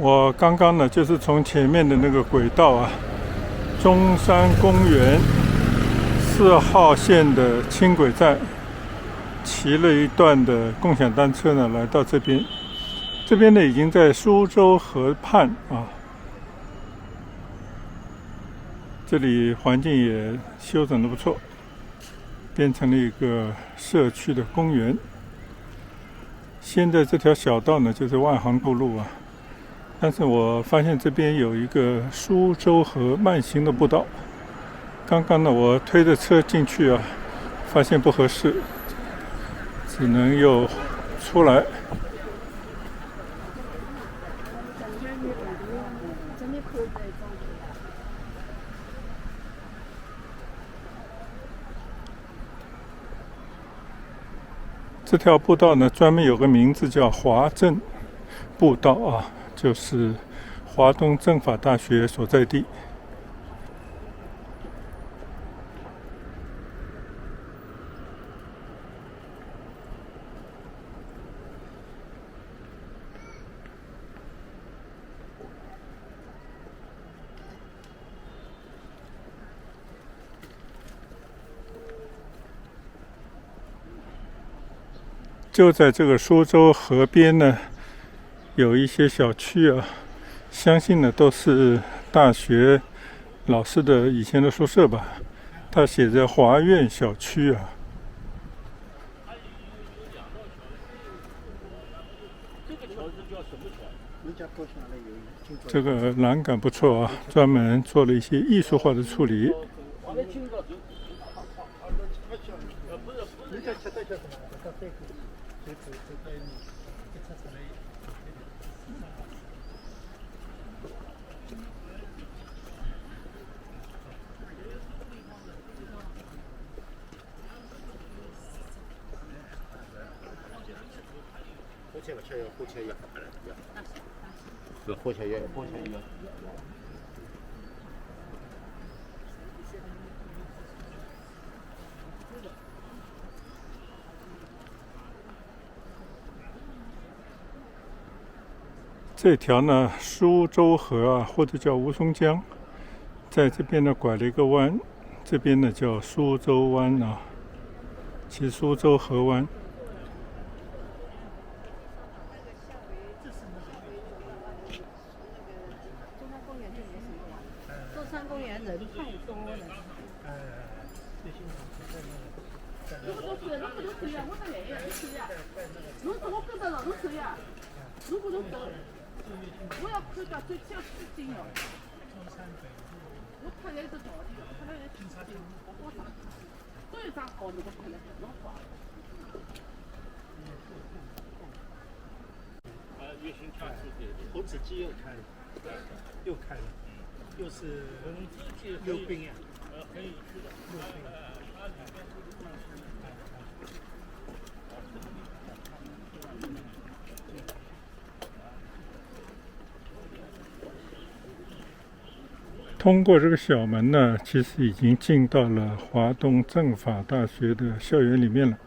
我刚刚呢，就是从前面的那个轨道啊，中山公园4号线的轻轨站，骑了一段的共享单车呢，来到这边。这边呢，已经在苏州河畔啊，这里环境也修整得不错，变成了一个社区的公园。现在这条小道呢，就是万航渡路啊。但是我发现这边有一个苏州河慢行的步道，刚刚呢我推着车进去啊，发现不合适，只能又出来。这条步道呢，专门有个名字叫华政步道啊，就是华东政法大学所在地。就在这个苏州河边呢，有一些小区啊，相信呢都是大学老师的以前的宿舍吧。它写着华苑小区啊。这个栏杆不错啊，专门做了一些艺术化的处理。这条呢，苏州河啊，或者叫吴淞江，在这边呢拐了一个弯，这边呢叫苏州湾啊，其实苏州河湾。中山公园人太多了。如果都水啊，我那也有水啊。如果我跟着老都水啊，如果都走，我要看到最少10斤哦。我看来是道理，看来是10斤，我上去，所有张好那个看来老好。月薪差出点，猴子鸡又开了，又开了，又是溜冰呀，很有趣的。溜冰。通过这个小门呢，其实已经进到了华东政法大学的校园里面了。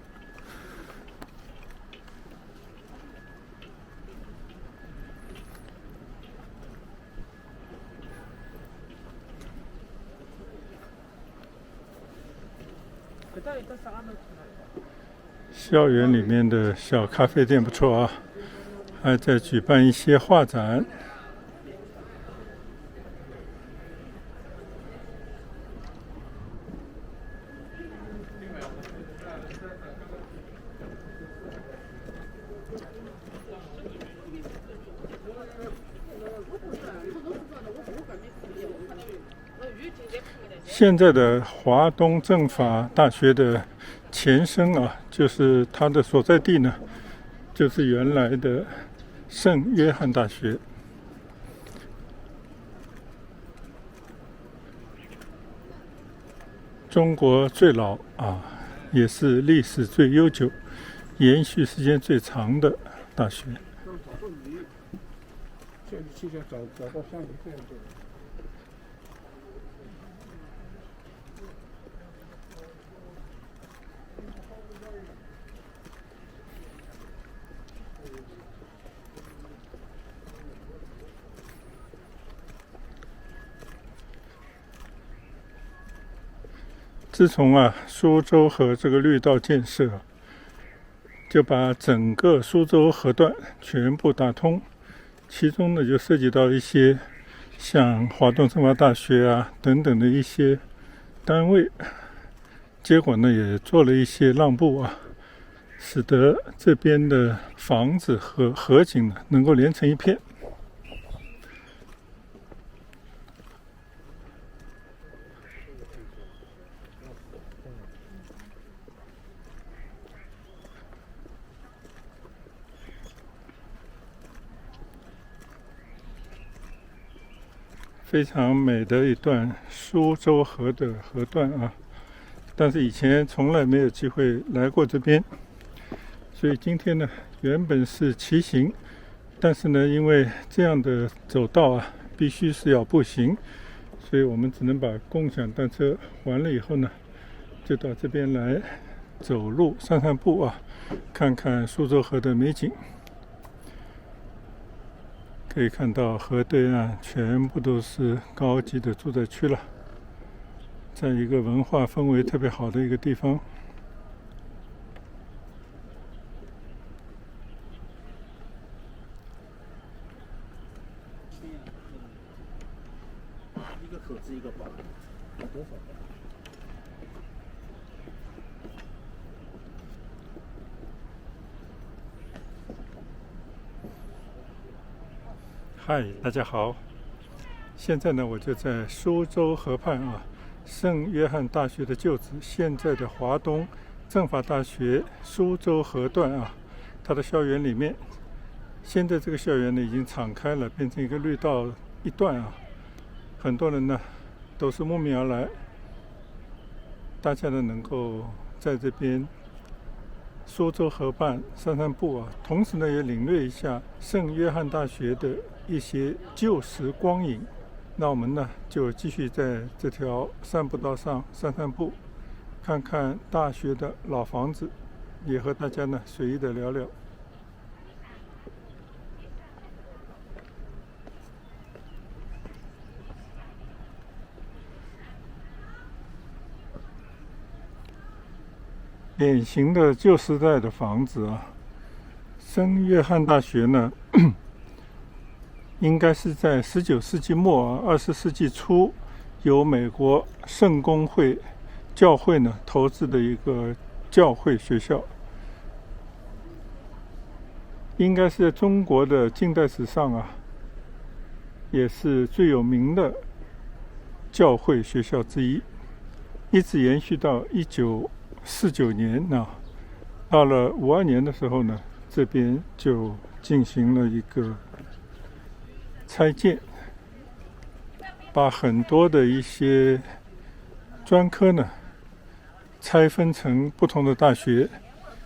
校园里面的小咖啡店不错啊，还在举办一些画展。现在的华东政法大学的前身啊，就是它的所在地呢，就是原来的圣约翰大学。中国最老啊，也是历史最悠久、延续时间最长的大学。现在找到像你这样的。自从苏州河这个绿道建设，就把整个苏州河段全部打通，其中呢就涉及到一些像华东政法大学等等的一些单位，结果呢也做了一些让步使得这边的房子和河景呢能够连成一片。非常美的一段苏州河的河段但是以前从来没有机会来过这边，所以今天呢原本是骑行，但是呢因为这样的走道必须是要步行，所以我们只能把共享单车还了以后呢，就到这边来走路散散步看看苏州河的美景。可以看到河对岸全部都是高级的住宅区了，在一个文化氛围特别好的一个地方。一个口子一个包，多少？嗨，大家好！现在呢，我就在苏州河畔圣约翰大学的旧址，现在的华东政法大学苏州河段它的校园里面。现在这个校园呢已经敞开了，变成一个绿道一段很多人呢都是慕名而来，大家呢能够在这边苏州河畔散散步同时呢也领略一下圣约翰大学的一些旧时光影。那我们呢就继续在这条散步道上散散步，看看大学的老房子，也和大家呢随意的聊聊。典型的旧时代的房子圣约翰大学呢应该是在19世纪末20世纪初由美国圣公会教会呢投资的一个教会学校，应该是在中国的近代史上也是最有名的教会学校之一，一直延续到1949年到了52年的时候呢，这边就进行了一个拆建，把很多的一些专科呢拆分成不同的大学，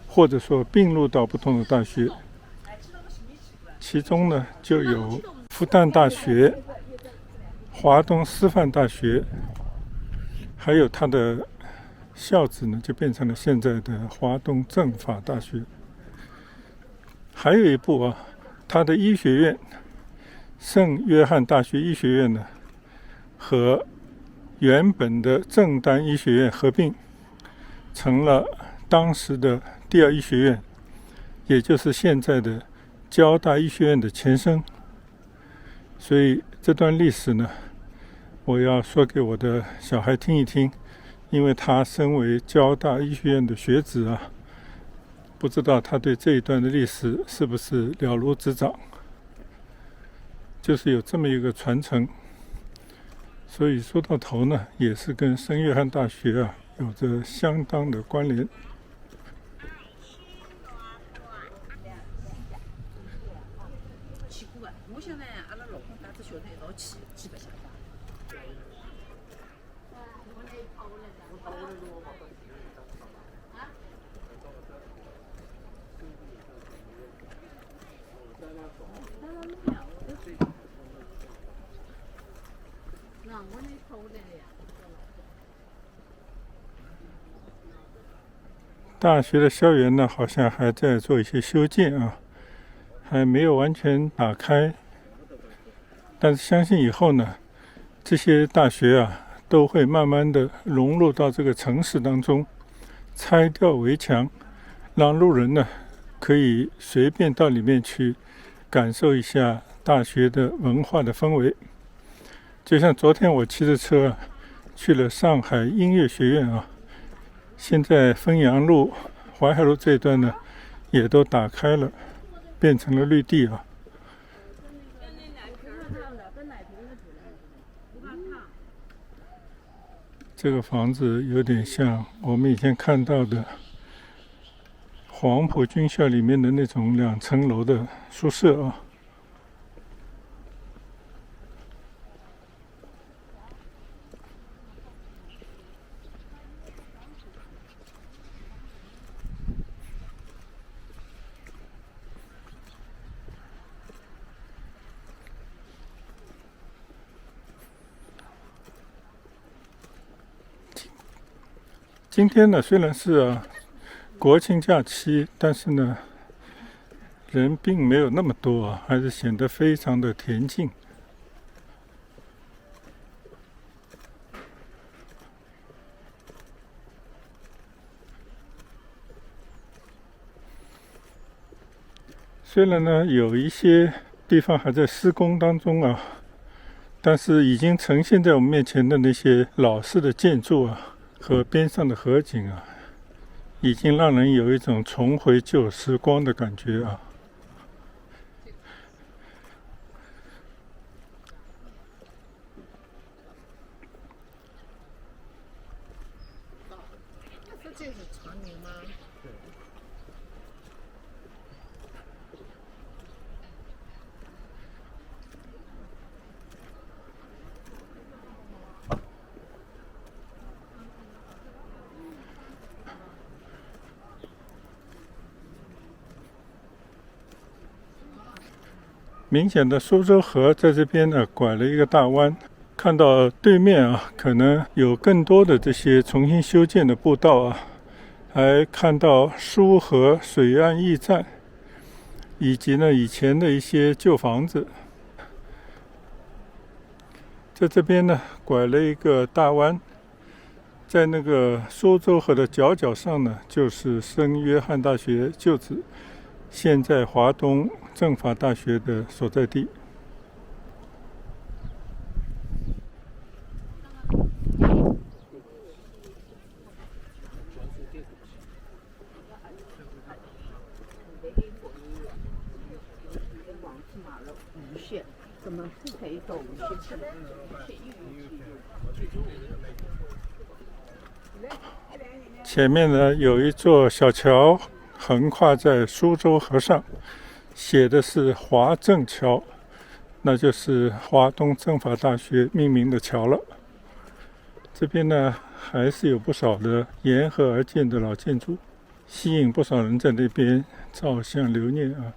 或者说并入到不同的大学。其中呢就有复旦大学、华东师范大学，还有它的校址呢就变成了现在的华东政法大学。还有一部它的医学院圣约翰大学医学院呢和原本的正丹医学院合并，成了当时的第二医学院，也就是现在的交大医学院的前身。所以这段历史呢，我要说给我的小孩听一听，因为他身为交大医学院的学子不知道他对这一段的历史是不是了如指掌。就是有这么一个传承，所以说到头呢，也是跟圣约翰大学有着相当的关联。去过我想呢，阿拉老公带着小孩一道去，去白相。大学的校园呢，好像还在做一些修建还没有完全打开。但是相信以后呢，这些大学都会慢慢的融入到这个城市当中，拆掉围墙，让路人呢可以随便到里面去感受一下大学的文化的氛围。就像昨天我骑着车去了上海音乐学院啊，现在汾阳路、淮海路这一段呢也都打开了，变成了绿地啊。这个房子有点像我们以前看到的黄埔军校里面的那种2层楼的宿舍啊。今天呢，虽然是国庆假期，但是呢，人并没有那么多啊，还是显得非常的恬静。虽然呢，有一些地方还在施工当中啊，但是已经呈现在我们面前的那些老式的建筑啊，和边上的河景啊，已经让人有一种重回旧时光的感觉啊。这是长宁吗？明显的苏州河在这边呢拐了一个大弯，看到对面啊，可能有更多的这些重新修建的步道啊，还看到苏河水岸驿站，以及呢以前的一些旧房子。在这边呢拐了一个大弯，在那个苏州河的角上呢，就是圣约翰大学旧址，现在华东政法大学的所在地。怎么不可以走无锡去？前面呢有一座小桥横跨在苏州河上，写的是华政桥，那就是华东政法大学命名的桥了。这边呢还是有不少的沿河而建的老建筑，吸引不少人在那边照相留念啊。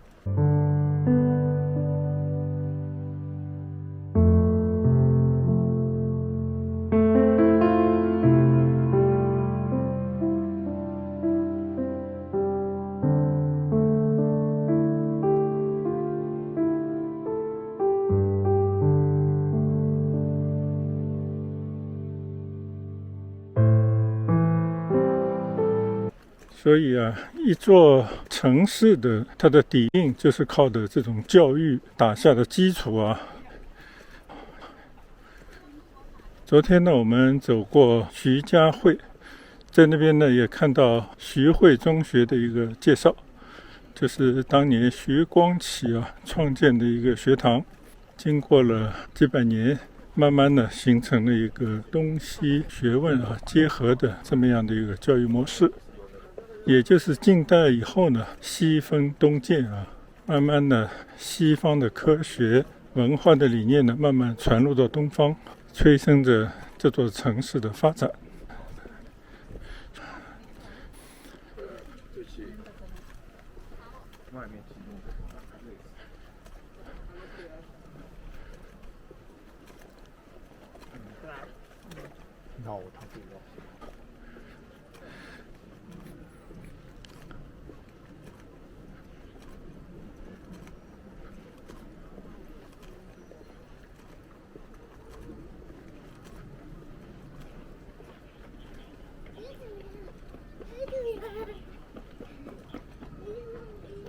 所以啊，一座城市的它的底蕴就是靠的这种教育打下的基础啊。昨天呢，我们走过徐家汇，在那边呢也看到徐汇中学的一个介绍，就是当年徐光启创建的一个学堂，经过了几百年，慢慢的形成了一个东西学问结合的这么样的一个教育模式。也就是近代以后呢，西风东渐慢慢的西方的科学文化的理念呢，慢慢传入到东方，催生着这座城市的发展。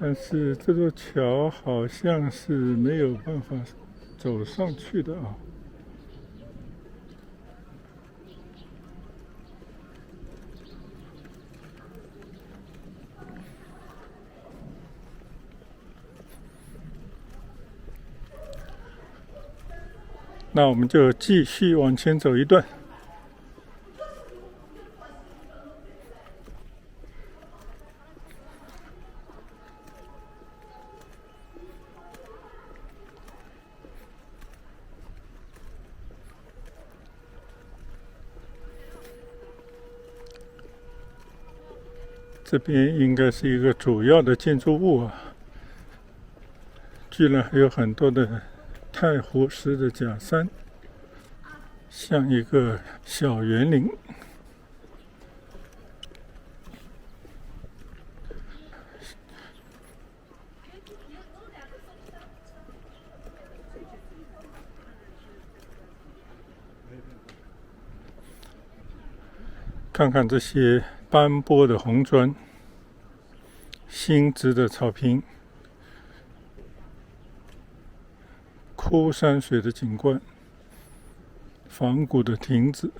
但是这座桥好像是没有办法走上去的啊。那我们就继续往前走一段。这边应该是一个主要的建筑物啊，居然还有很多的太湖石的假山，像一个小园林。看看这些斑驳的红砖，新植的草坪，枯山水的景观，仿古的亭子，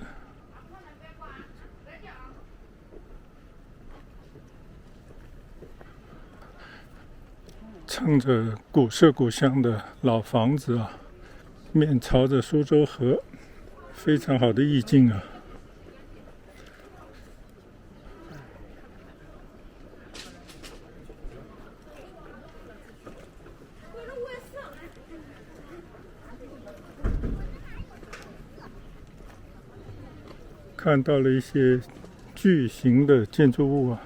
撑着古色古香的老房子啊，面朝着苏州河，非常好的意境啊。看到了一些巨型的建筑物啊，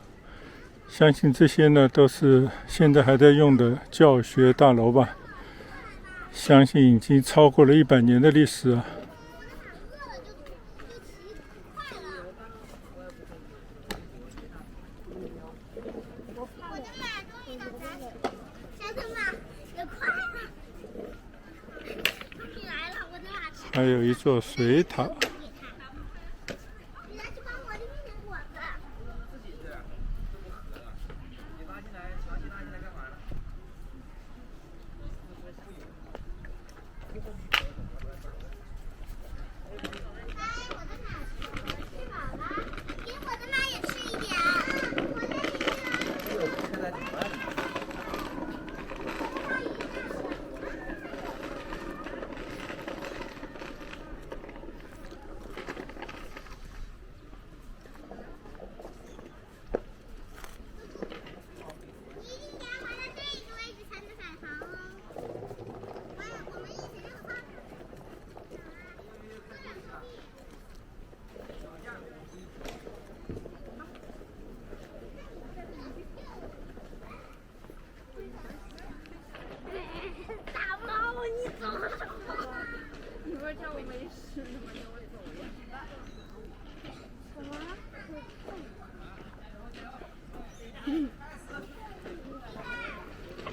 相信这些呢都是现在还在用的教学大楼吧，相信已经超过了100年的历史啊。还有一座水塔。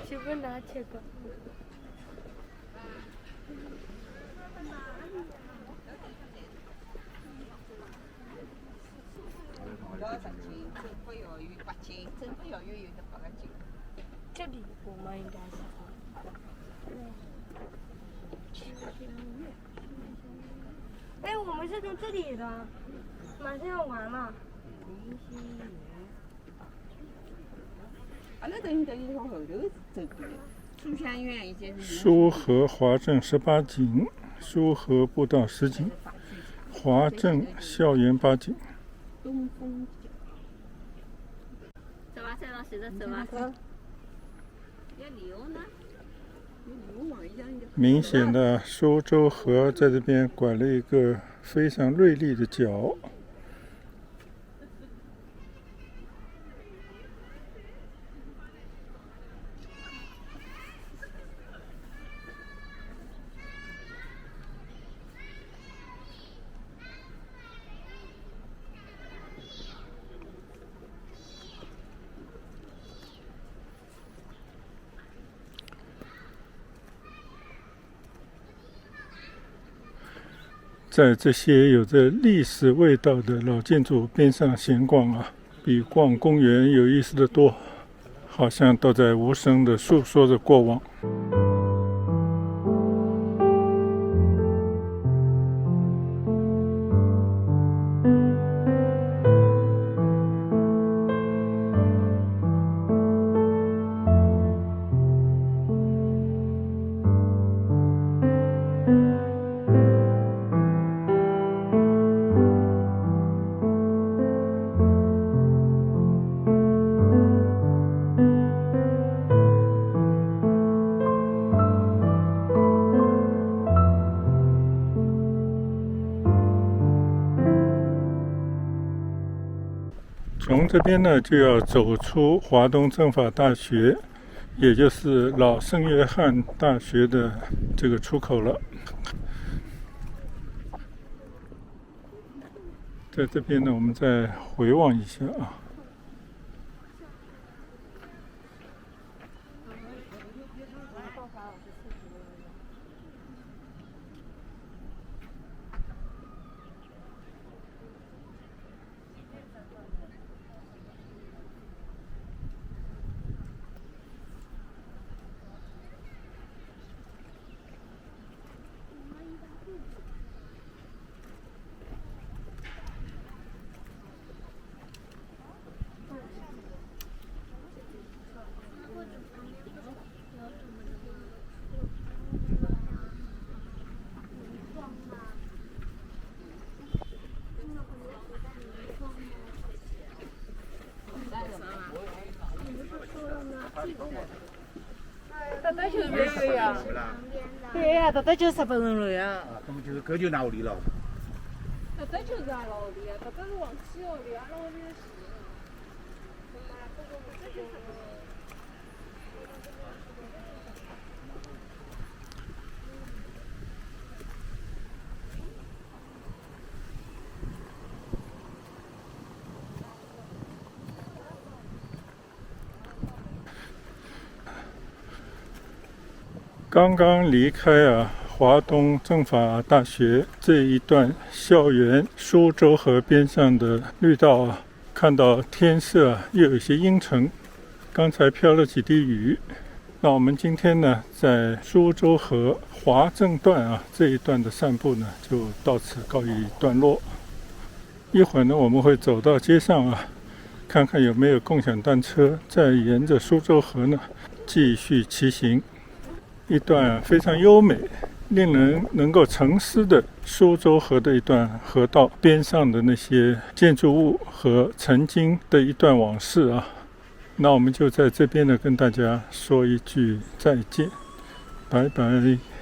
去问哪去过？这里我们应该是。哎，我们是从这里的，马上要完了。那等于从后头走过来。书香院以前是。苏河华镇18景，苏河步道10景，华镇校园8景。东风角。走吧，再到谁的走吧。要牛呢？明显的苏州河在这边拐了一个非常锐利的角。在这些有着历史味道的老建筑边上闲逛啊，比逛公园有意思的多。好像都在无声地诉说着过往。从这边呢，就要走出华东政法大学，也就是老圣约翰大学的这个出口了。在这边呢，我们再回望一下啊。这就是没有呀。对呀，这就是日本人了呀。那么就是这就拿我离了。这就是俺老的呀，这是往西哦的，俺老的是。刚刚离开华东政法大学这一段校园苏州河边上的绿道看到天色又有些阴沉，刚才飘了几滴雨。那我们今天呢，在苏州河华正段这一段的散步呢，就到此告一段落。一会儿呢，我们会走到街上看看有没有共享单车，再沿着苏州河呢继续骑行。一段非常优美、令人能够沉思的苏州河的一段河道边上的那些建筑物和曾经的一段往事那我们就在这边呢跟大家说一句再见，拜拜。